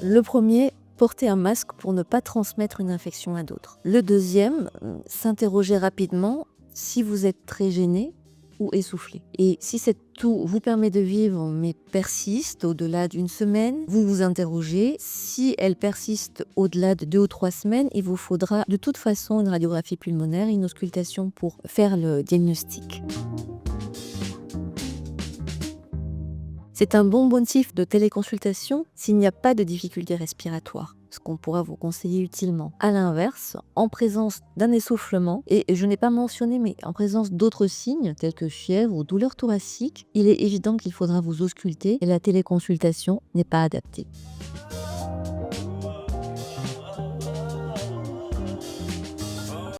Le premier, porter un masque pour ne pas transmettre une infection à d'autres. Le deuxième, s'interroger rapidement si vous êtes très gêné ou essoufflé. Et si cette toux vous permet de vivre mais persiste au-delà d'une semaine, vous vous interrogez. Si elle persiste au-delà de 2 ou 3 semaines, il vous faudra de toute façon une radiographie pulmonaire, une auscultation pour faire le diagnostic. C'est un bon motif de téléconsultation s'il n'y a pas de difficulté respiratoire, ce qu'on pourra vous conseiller utilement. À l'inverse, en présence d'un essoufflement, et je n'ai pas mentionné, mais en présence d'autres signes tels que fièvre ou douleur thoracique, il est évident qu'il faudra vous ausculter et la téléconsultation n'est pas adaptée.